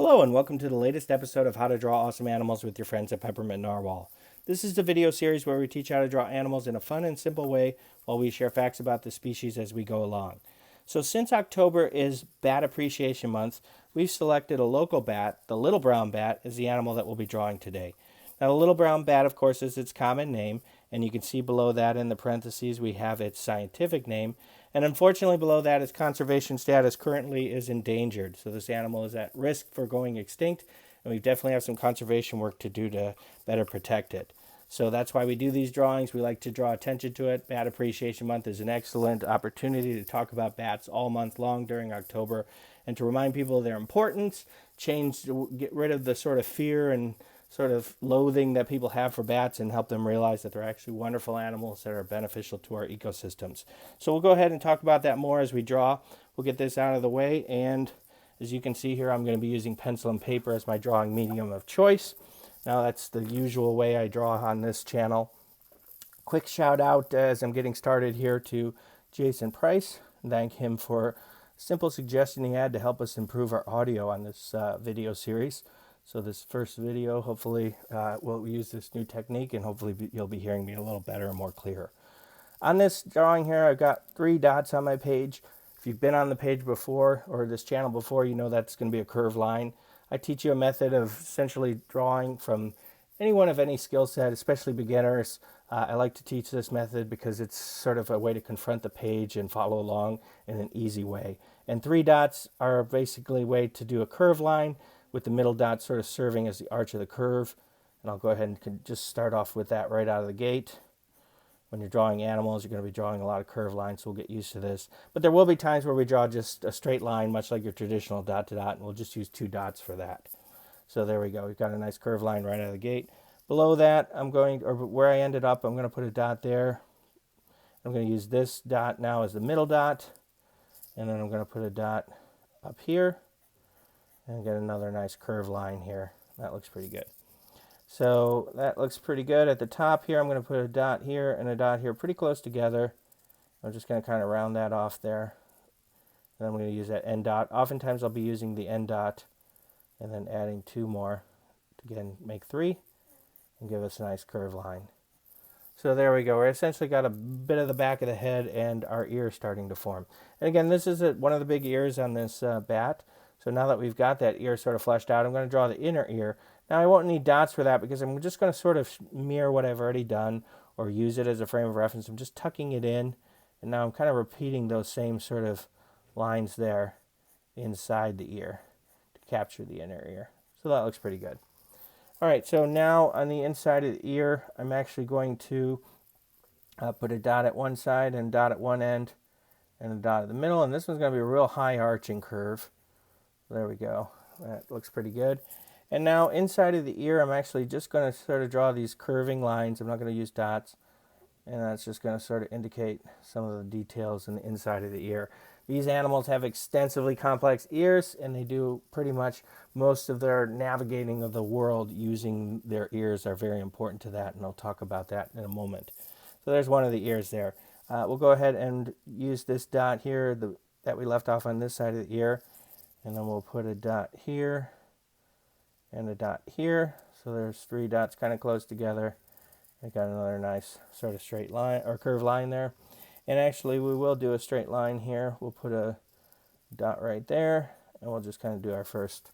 Hello and welcome to the latest episode of How to Draw Awesome Animals with your friends at Peppermint Narwhal. This is the video series where we teach how to draw animals in a fun and simple way while we share facts about the species as we go along. So since October is Bat Appreciation Month, we've selected a local bat, the little brown bat, as the animal that we'll be drawing today. Now the little brown bat, of course, is its common name, and you can see below that in the parentheses we have its scientific name. And unfortunately below that its conservation status currently is endangered. So this animal is at risk for going extinct, and we definitely have some conservation work to do to better protect it. So that's why we do these drawings. We like to draw attention to it. Bat Appreciation Month is an excellent opportunity to talk about bats all month long during October and to remind people of their importance, get rid of the sort of fear and sort of loathing that people have for bats and help them realize that they're actually wonderful animals that are beneficial to our ecosystems. So we'll go ahead and talk about that more as we draw. We'll get this out of the way, and as you can see here, I'm going to be using pencil and paper as my drawing medium of choice. Now that's the usual way I draw on this channel. Quick shout out as I'm getting started here to Jason Price. Thank him for a simple suggestion he had to help us improve our audio on this video series. So this first video, hopefully we'll use this new technique and hopefully you'll be hearing me a little better and more clear. On this drawing here, I've got 3 dots on my page. If you've been on the page before or this channel before, you know that's going to be a curved line. I teach you a method of essentially drawing from anyone of any skill set, especially beginners. I like to teach this method because it's sort of a way to confront the page and follow along in an easy way. And 3 dots are basically a way to do a curved line, with the middle dot sort of serving as the arch of the curve. And I'll go ahead and just start off with that right out of the gate. When you're drawing animals, you're going to be drawing a lot of curved lines, so we'll get used to this. But there will be times where we draw just a straight line, much like your traditional dot to dot, and we'll just use 2 dots for that. So there we go. We've got a nice curved line right out of the gate. Below that, where I ended up, I'm going to put a dot there. I'm going to use this dot now as the middle dot, and then I'm going to put a dot up here. And get another nice curved line here. That looks pretty good. So that looks pretty good. At the top here, I'm going to put a dot here and a dot here pretty close together. I'm just going to kind of round that off there. And I'm going to use that end dot. Oftentimes I'll be using the end dot and then adding 2 more to again make 3 and give us a nice curved line. So there we go. We essentially got a bit of the back of the head and our ear starting to form. And again, this is one of the big ears on this bat. So now that we've got that ear sort of fleshed out, I'm going to draw the inner ear. Now I won't need dots for that because I'm just going to sort of mirror what I've already done or use it as a frame of reference. I'm just tucking it in, and now I'm kind of repeating those same sort of lines there inside the ear to capture the inner ear. So that looks pretty good. All right, so now on the inside of the ear, I'm actually going to put a dot at one side and a dot at one end and a dot at the middle, and this one's going to be a real high arching curve. There we go. That looks pretty good. And now inside of the ear, I'm actually just going to sort of draw these curving lines. I'm not going to use dots. And that's just going to sort of indicate some of the details in the inside of the ear. These animals have extensively complex ears, and they do pretty much most of their navigating of the world using their ears are very important to that, and I'll talk about that in a moment. So there's one of the ears there. We'll go ahead and use this dot here that we left off on this side of the ear. And then we'll put a dot here and a dot here. So there's 3 dots kind of close together. I got another nice sort of straight line or curved line there. And actually we will do a straight line here. We'll put a dot right there, and we'll just kind of do our first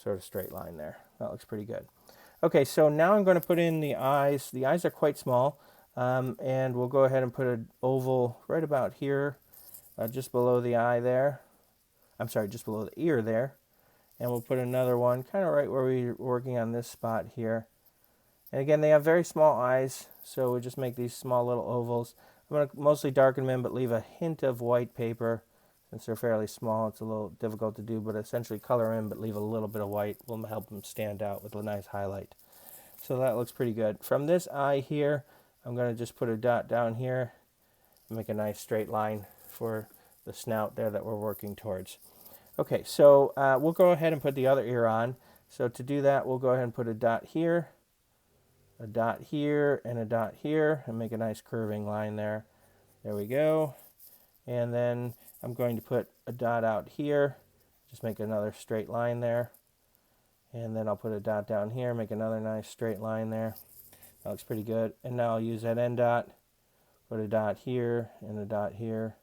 sort of straight line there. That looks pretty good. Okay, so now I'm going to put in the eyes. The eyes are quite small, and we'll go ahead and put an oval right about here, just below the eye there. Just below the ear there. And we'll put another one kind of right where we're working on this spot here. And again, they have very small eyes, so we'll just make these small little ovals. I'm going to mostly darken them in, but leave a hint of white paper. Since they're fairly small, it's a little difficult to do, but essentially color in, but leave a little bit of white will help them stand out with a nice highlight. So that looks pretty good. From this eye here, I'm going to just put a dot down here and make a nice straight line for the snout there that we're working towards. Okay, so we'll go ahead and put the other ear on. So to do that, we'll go ahead and put a dot here, and a dot here, and make a nice curving line there. There we go. And then I'm going to put a dot out here, just make another straight line there. And then I'll put a dot down here, make another nice straight line there. That looks pretty good. And now I'll use that end dot, put a dot here and a dot here,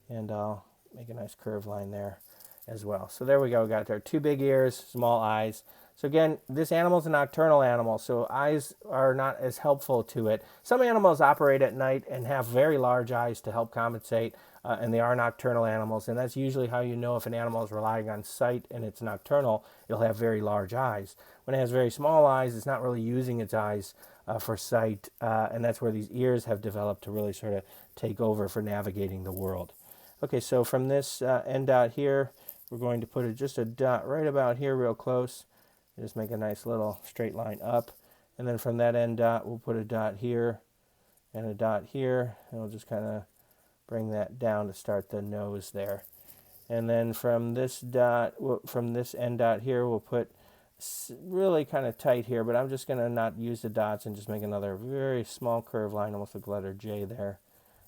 and I'll make a nice curved line there as well. So there we go. We got our 2 big ears, small eyes. So again, this animal is a nocturnal animal, so eyes are not as helpful to it. Some animals operate at night and have very large eyes to help compensate, and they are nocturnal animals, and that's usually how you know if an animal is relying on sight and it's nocturnal. It'll have very large eyes. When it has very small eyes, it's not really using its eyes for sight, and that's where these ears have developed to really sort of take over for navigating the world. Okay, so from this end dot here, we're going to put just a dot right about here real close. Just make a nice little straight line up. And then from that end dot, we'll put a dot here and a dot here. And we'll just kind of bring that down to start the nose there. And then from this dot, from this end dot here, we'll put really kind of tight here. But I'm just going to not use the dots and just make another very small curved line, almost like the letter J there.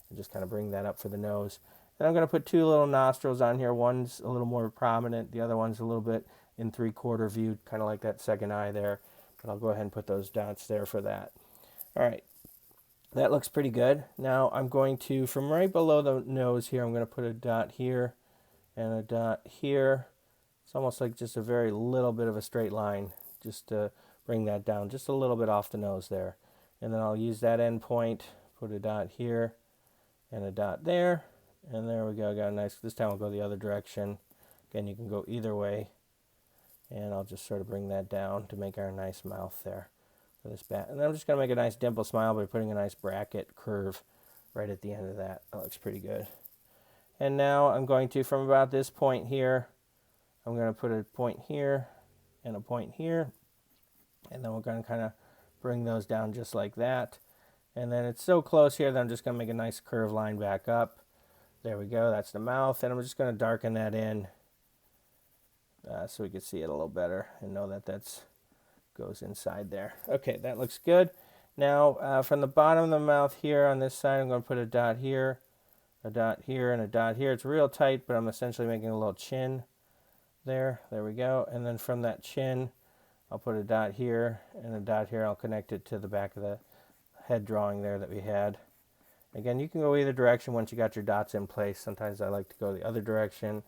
And just kind of bring that up for the nose. And I'm going to put 2 little nostrils on here. One's a little more prominent. The other one's a little bit in 3/4 view, kind of like that second eye there. But I'll go ahead and put those dots there for that. All right, that looks pretty good. Now I'm going to, from right below the nose here, I'm going to put a dot here and a dot here. It's almost like just a very little bit of a straight line, just to bring that down just a little bit off the nose there. And then I'll use that end point, put a dot here and a dot there. And there we go, got a nice, this time I'll go the other direction. Again, you can go either way. And I'll just sort of bring that down to make our nice mouth there for this bat. And then I'm just going to make a nice dimple smile by putting a nice bracket curve right at the end of that. That looks pretty good. And now I'm going to, from about this point here, I'm going to put a point here and a point here. And then we're going to kind of bring those down just like that. And then it's so close here that I'm just going to make a nice curved line back up. There we go, that's the mouth. And I'm just going to darken that in. So we can see it a little better and know that that's goes inside there. Okay, that looks good. Now from the bottom of the mouth here on this side, I'm going to put a dot here, a dot here, and a dot here. It's real tight, but I'm essentially making a little chin there. There we go. And then from that chin, I'll put a dot here and a dot here. I'll connect it to the back of the head drawing there that we had. Again, you can go either direction once you got your dots in place. Sometimes I like to go the other direction.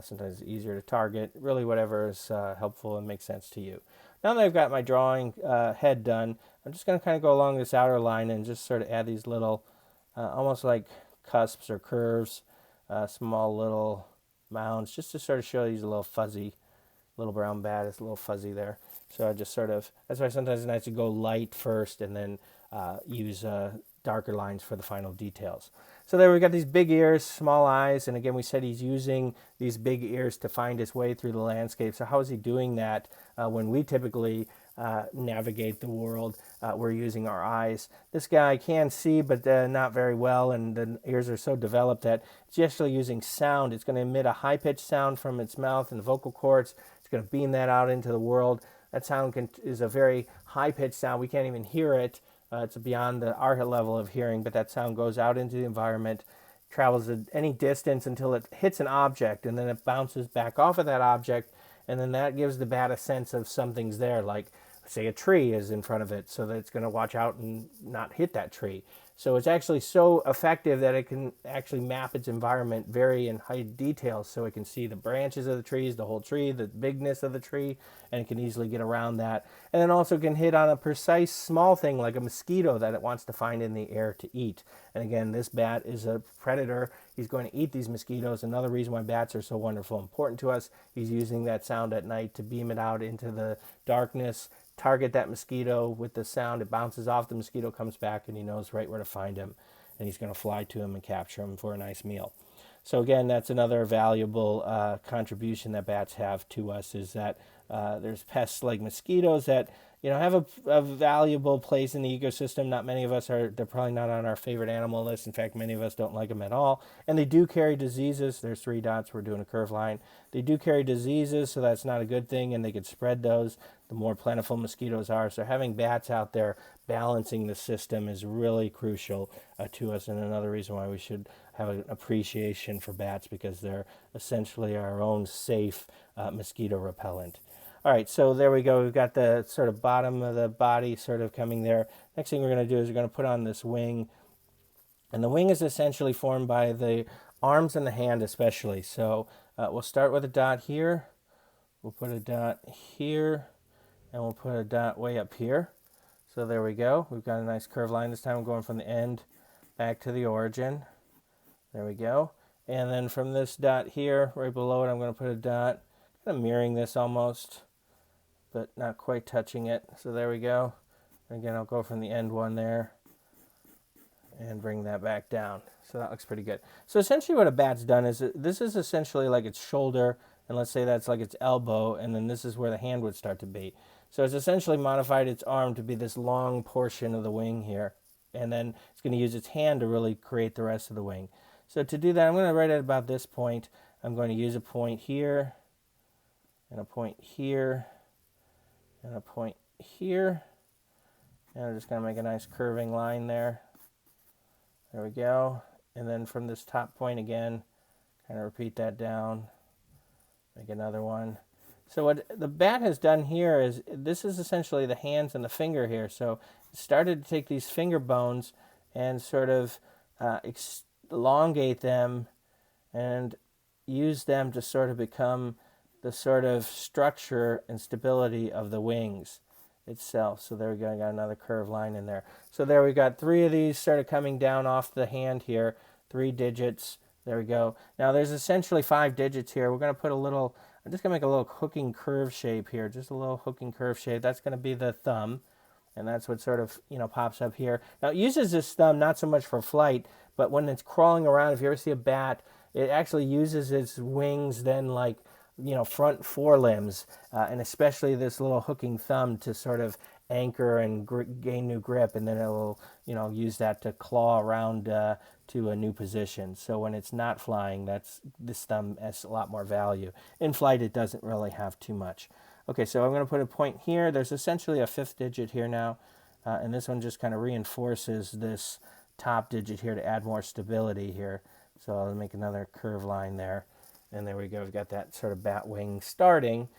Sometimes it's easier to target. Really, whatever is helpful and makes sense to you. Now that I've got my drawing head done, I'm just going to kind of go along this outer line and just sort of add these little, almost like cusps or curves, small little mounds, just to sort of show these a little fuzzy, little brown bat is a little fuzzy there. So I just sort of, that's why sometimes it's nice to go light first and then use darker lines for the final details. So there we got these big ears, small eyes, and again we said he's using these big ears to find his way through the landscape. So how is he doing that when we typically navigate the world? We're using our eyes. This guy can see, but not very well, and the ears are so developed that it's actually using sound. It's going to emit a high-pitched sound from its mouth and the vocal cords. It's going to beam that out into the world. That sound is a very high-pitched sound. We can't even hear it. It's beyond our level of hearing, but that sound goes out into the environment, travels any distance until it hits an object, and then it bounces back off of that object, and then that gives the bat a sense of something's there, like, say, a tree is in front of it, so that it's going to watch out and not hit that tree. So it's actually so effective that it can actually map its environment very in high detail, so it can see the branches of the trees, the whole tree, the bigness of the tree, and it can easily get around that. And then also can hit on a precise small thing like a mosquito that it wants to find in the air to eat. And again, this bat is a predator. He's going to eat these mosquitoes. Another reason why bats are so wonderful and important to us, he's using that sound at night to beam it out into the darkness, target that mosquito with the sound. It bounces off the mosquito, comes back, and he knows right where to find him, and he's going to fly to him and capture him for a nice meal. So again, that's another valuable contribution that bats have to us, is that there's pests like mosquitoes that have a valuable place in the ecosystem. Not many of us they're probably not on our favorite animal list. In fact, many of us don't like them at all. And they do carry diseases. There's 3 dots. We're doing a curved line. They do carry diseases, so that's not a good thing, and they could spread those the more plentiful mosquitoes are. So having bats out there balancing the system is really crucial to us, and another reason why we should have an appreciation for bats, because they're essentially our own safe mosquito repellent. All right, so there we go. We've got the sort of bottom of the body sort of coming there. Next thing we're going to do is we're going to put on this wing. And the wing is essentially formed by the arms and the hand especially. So we'll start with a dot here. We'll put a dot here. And we'll put a dot way up here. So there we go. We've got a nice curved line. This time I'm going from the end back to the origin. There we go. And then from this dot here, right below it, I'm going to put a dot, kind of mirroring this almost, but not quite touching it. So there we go. And again, I'll go from the end one there and bring that back down. So that looks pretty good. So essentially what a bat's done is, this is essentially like its shoulder, and let's say that's like its elbow, and then this is where the hand would start to be. So it's essentially modified its arm to be this long portion of the wing here, and then it's going to use its hand to really create the rest of the wing. So to do that, I'm going to write at about this point. I'm going to use a point here, and a point here, and a point here, and I'm just going to make a nice curving line there. There we go. And then from this top point again, kind of repeat that down, make another one. So what the bat has done here is, this is essentially the hands and the finger here. So it started to take these finger bones and sort of elongate them and use them to sort of become the sort of structure and stability of the wings itself. So there we go, I got another curved line in there. So there we got 3 of these sort of coming down off the hand here, 3 digits. There we go. Now there's essentially 5 digits here. We're going to put a little, I'm just going to make a little hooking curve shape here, just a little hooking curve shape. That's going to be the thumb, and that's what sort of, pops up here. Now it uses this thumb not so much for flight, but when it's crawling around, if you ever see a bat, it actually uses its wings then like, front forelimbs, and especially this little hooking thumb to sort of anchor and gain new grip, and then it will, use that to claw around to a new position. So when it's not flying, this thumb has a lot more value. In flight, it doesn't really have too much. Okay, so I'm going to put a point here. There's essentially a 5th digit here now, and this one just kind of reinforces this top digit here to add more stability here. So I'll make another curved line there. And there we go. We've got that sort of bat wing starting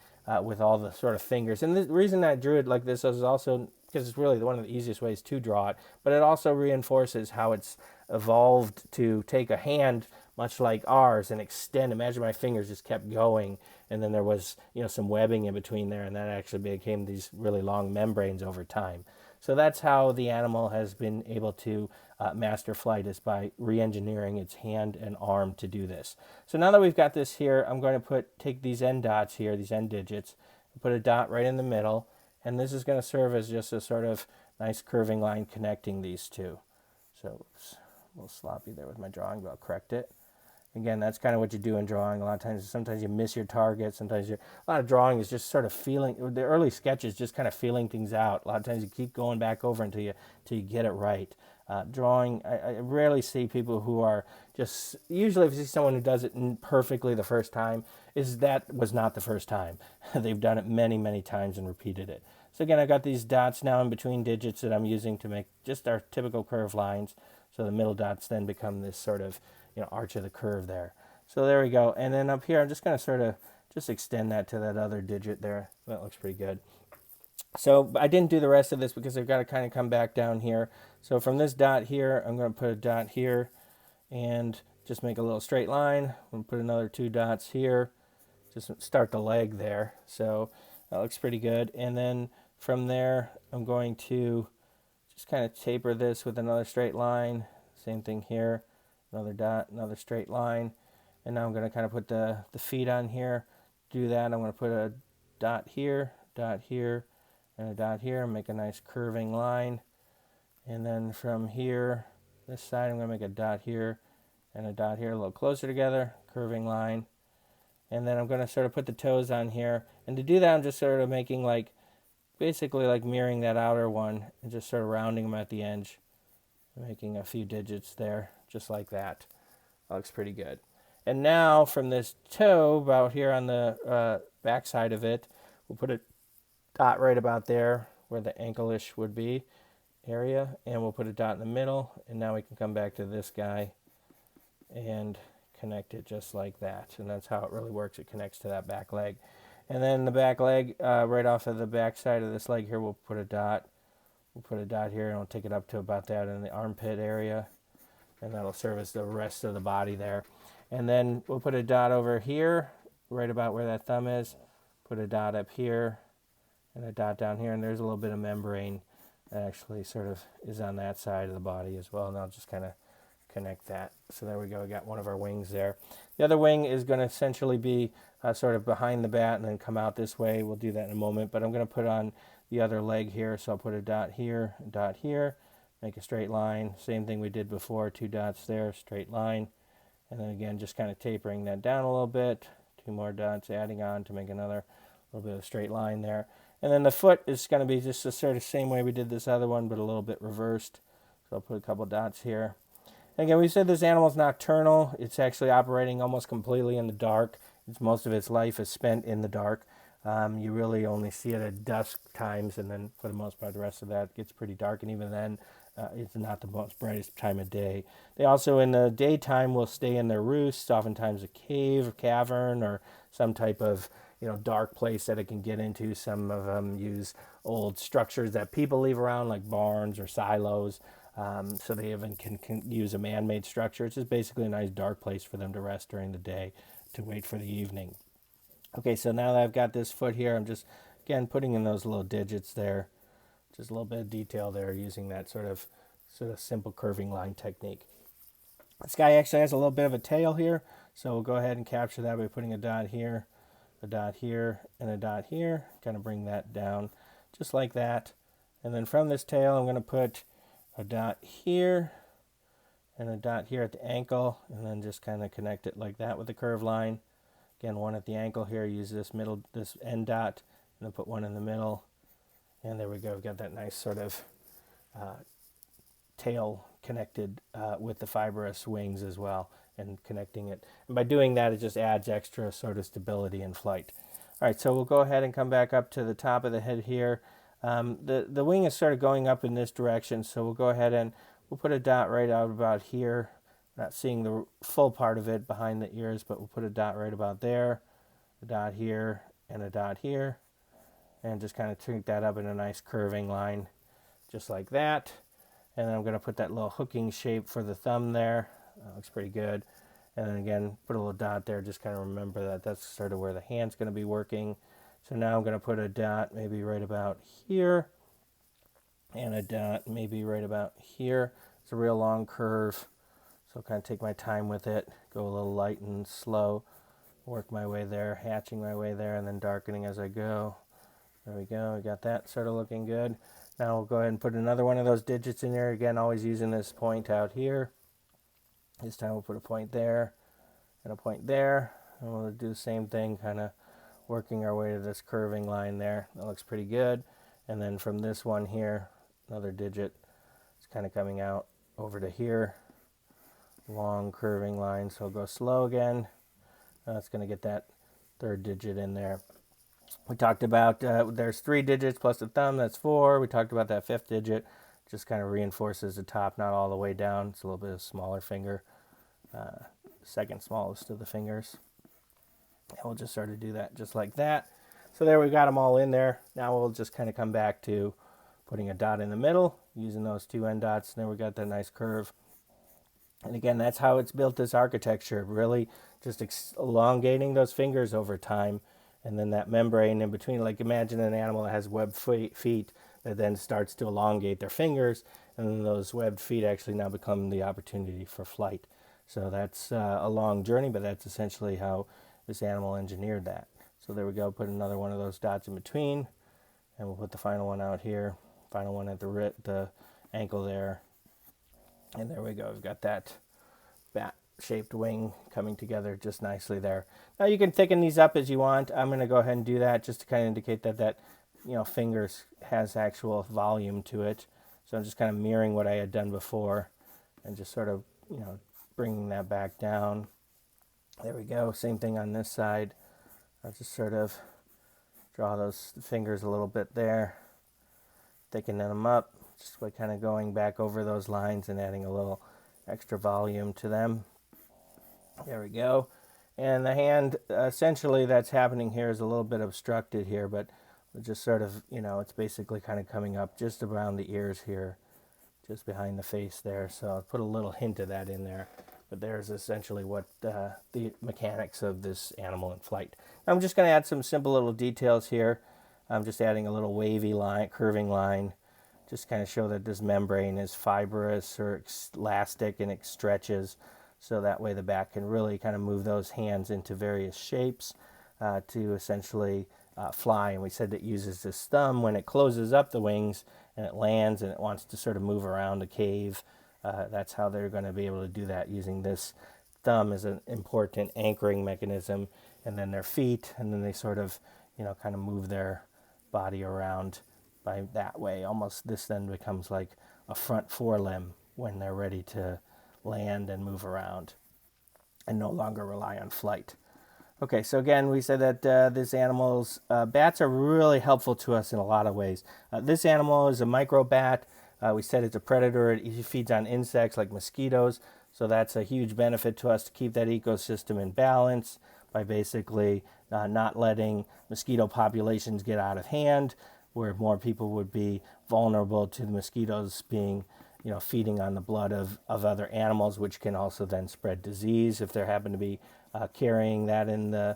with all the sort of fingers. And the reason I drew it like this is also because it's really one of the easiest ways to draw it. But it also reinforces how it's evolved to take a hand much like ours and extend. Imagine my fingers just kept going, and then there was some webbing in between there, and that actually became these really long membranes over time. So that's how the animal has been able to master flight, is by re-engineering its hand and arm to do this. So now that we've got this here, I'm going to take these end dots here, these end digits, and put a dot right in the middle, and this is going to serve as just a sort of nice curving line connecting these two. So oops, a little sloppy there with my drawing, but I'll correct it. Again, that's kind of what you do in drawing. A lot of times, sometimes you miss your target. Sometimes a lot of drawing is just sort of feeling, the early sketches just kind of feeling things out. A lot of times you keep going back over until you get it right. Drawing, I rarely see people who are just, usually if you see someone who does it perfectly the first time, that was not the first time. They've done it many, many times and repeated it. So again, I've got these dots now in between digits that I'm using to make just our typical curved lines. So the middle dots then become this sort of arch of the curve there. So there we go. And then up here, I'm just going to sort of just extend that to that other digit there. That looks pretty good. So I didn't do the rest of this because I've got to kind of come back down here. So from this dot here, I'm going to put a dot here and just make a little straight line. I'm going to put another 2 dots here. Just start the leg there. So that looks pretty good. And then from there, I'm going to just kind of taper this with another straight line. Same thing here. Another dot, another straight line. And now I'm going to kind of put the feet on here. Do that, I'm going to put a dot here, and a dot here. Make a nice curving line. And then from here, this side, I'm going to make a dot here and a dot here, a little closer together, curving line. And then I'm going to sort of put the toes on here. And to do that, I'm just sort of making basically mirroring that outer one and just sort of rounding them at the edge. Making a few digits there, just like that. That looks pretty good. And now from this toe, about here on the back side of it, we'll put a dot right about there where the ankle-ish would be area, and we'll put a dot in the middle, and now we can come back to this guy and connect it just like that. And that's how it really works. It connects to that back leg. And then the back leg, right off of the back side of this leg here, we'll put a dot. We'll put a dot here, and we'll take it up to about that in the armpit area, and that'll serve as the rest of the body there. And then we'll put a dot over here, right about where that thumb is. Put a dot up here, and a dot down here, and there's a little bit of membrane that actually sort of is on that side of the body as well. And I'll just kind of connect that. So there we go. We got one of our wings there. The other wing is going to essentially be sort of behind the bat and then come out this way. We'll do that in a moment, but I'm going to put on the other leg here. So I'll put a dot here, make a straight line. Same thing we did before, 2 dots there, straight line. And then again, just kind of tapering that down a little bit. 2 more dots adding on to make another little bit of straight line there. And then the foot is going to be just the sort of same way we did this other one, but a little bit reversed. So I'll put a couple dots here. And again, we said this animal is nocturnal. It's actually operating almost completely in the dark. Most of its life is spent in the dark. You really only see it at dusk times, and then for the most part, the rest of that gets pretty dark. And even then, it's not the most brightest time of day. They also, in the daytime, will stay in their roosts, oftentimes a cave, a cavern, or some type of dark place that it can get into. Some of them use old structures that people leave around, like barns or silos. So they even can use a man-made structure. It's just basically a nice dark place for them to rest during the day to wait for the evening. Okay, so now that I've got this foot here, I'm just, again, putting in those little digits there. Just a little bit of detail there using that sort of simple curving line technique. This guy actually has a little bit of a tail here, so we'll go ahead and capture that by putting a dot here, and a dot here. Kind of bring that down just like that. And then from this tail, I'm going to put a dot here and a dot here at the ankle, and then just kind of connect it like that with the curved line. Again, one at the ankle here, use this end dot, and then put one in the middle. And there we go, we've got that nice sort of tail connected with the fibrous wings as well, and connecting it. And by doing that, it just adds extra sort of stability in flight. All right, so we'll go ahead and come back up to the top of the head here. The wing is sort of going up in this direction, so we'll go ahead and we'll put a dot right out about here. Not seeing the full part of it behind the ears, but we'll put a dot right about there, a dot here, and a dot here, and just kind of tweak that up in a nice curving line, just like that. And then I'm going to put that little hooking shape for the thumb there. That looks pretty good. And then again, put a little dot there, just kind of remember that that's sort of where the hand's going to be working. So now I'm going to put a dot maybe right about here, and a dot maybe right about here. It's a real long curve, so I'll kind of take my time with it, go a little light and slow, work my way there, hatching my way there, and then darkening as I go. There we go, we got that sort of looking good. Now we'll go ahead and put another one of those digits in there, again always using this point out here. This time we'll put a point there, and a point there, and we'll do the same thing, kind of working our way to this curving line there. That looks pretty good. And then from this one here, another digit, it's kind of coming out over to here. Long curving line, so I'll go slow again. That's going to get that third digit in there. We talked about there's 3 digits plus the thumb, that's 4. We talked about that 5th digit, just kind of reinforces the top, not all the way down. It's a little bit of smaller finger, second smallest of the fingers. And we'll just sort of do that just like that. So there we got them all in there. Now we'll just kind of come back to putting a dot in the middle, using those 2 end dots, and then we got that nice curve. And again, that's how it's built, this architecture, really just elongating those fingers over time. And then that membrane in between, like imagine an animal that has webbed feet that then starts to elongate their fingers, and then those webbed feet actually now become the opportunity for flight. So that's a long journey, but that's essentially how this animal engineered that. So there we go, put another one of those dots in between, and we'll put the final one out here, final one at the ankle there. And there we go, we've got that bat-shaped wing coming together just nicely there. Now you can thicken these up as you want. I'm going to go ahead and do that just to kind of indicate that fingers has actual volume to it. So I'm just kind of mirroring what I had done before and just sort of, bringing that back down. There we go, same thing on this side. I'll just sort of draw those fingers a little bit there, thickening them up, just by kind of going back over those lines and adding a little extra volume to them. There we go. And the hand, essentially that's happening here is a little bit obstructed here, but just sort of, it's basically kind of coming up just around the ears here, just behind the face there. So I'll put a little hint of that in there. But there's essentially what the mechanics of this animal in flight. I'm just going to add some simple little details here. I'm just adding a little wavy line, curving line, just kind of show that this membrane is fibrous or elastic and it stretches. So that way the bat can really kind of move those hands into various shapes to essentially fly. And we said it uses this thumb when it closes up the wings and it lands and it wants to sort of move around a cave. That's how they're going to be able to do that, using this thumb as an important anchoring mechanism, and then their feet, and then they sort of, kind of move their body around by that way. Almost this then becomes like a front forelimb when they're ready to land and move around and no longer rely on flight. Okay, so again, we said that these animals, bats are really helpful to us in a lot of ways. This animal is a microbat. We said it's a predator. It feeds on insects like mosquitoes, so that's a huge benefit to us to keep that ecosystem in balance by basically not letting mosquito populations get out of hand, where more people would be vulnerable to the mosquitoes being, feeding on the blood of other animals, which can also then spread disease if there happen to be carrying that in the,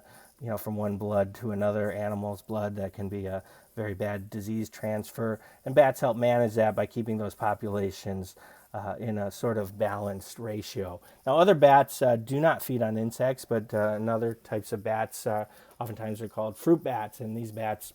from one blood to another animal's blood. That can be a very bad disease transfer. And bats help manage that by keeping those populations in a sort of balanced ratio. Now, other bats do not feed on insects, but other types of bats, oftentimes are called fruit bats, and these bats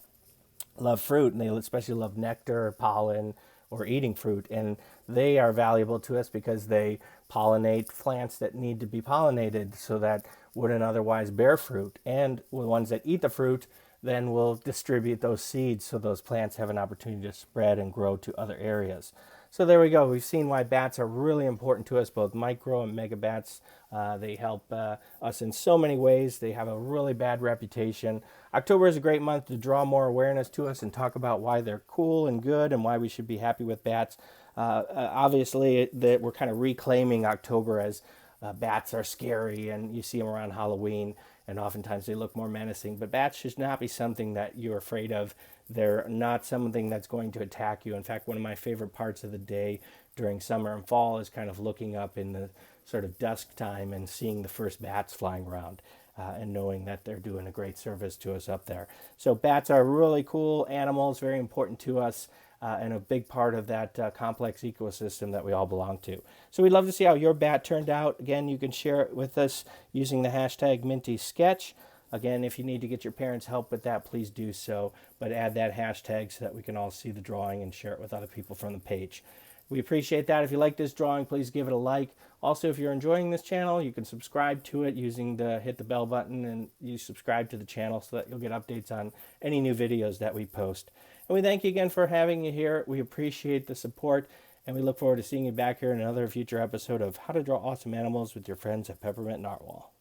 love fruit, and they especially love nectar, pollen, or eating fruit. And they are valuable to us because they pollinate plants that need to be pollinated so that wouldn't otherwise bear fruit. And the ones that eat the fruit then will distribute those seeds so those plants have an opportunity to spread and grow to other areas. So there we go. We've seen why bats are really important to us, both micro and megabats. They help us in so many ways. They have a really bad reputation. October is a great month to draw more awareness to us and talk about why they're cool and good and why we should be happy with bats. Obviously, that we're kind of reclaiming October as bats are scary, and you see them around Halloween, and oftentimes they look more menacing. But bats should not be something that you're afraid of. They're not something that's going to attack you. In fact, one of my favorite parts of the day during summer and fall is kind of looking up in the sort of dusk time and seeing the first bats flying around and knowing that they're doing a great service to us up there. So bats are really cool animals, very important to us. And a big part of that complex ecosystem that we all belong to. So we'd love to see how your bat turned out. Again, you can share it with us using the hashtag MintySketch. Again, if you need to get your parents' help with that, please do so. But add that hashtag so that we can all see the drawing and share it with other people from the page. We appreciate that. If you like this drawing, please give it a like. Also, if you're enjoying this channel, you can subscribe to it using hit the bell button, and you subscribe to the channel so that you'll get updates on any new videos that we post. And we thank you again for having you here. We appreciate the support, and we look forward to seeing you back here in another future episode of How to Draw Awesome Animals with your friends at Peppermint Narwhal.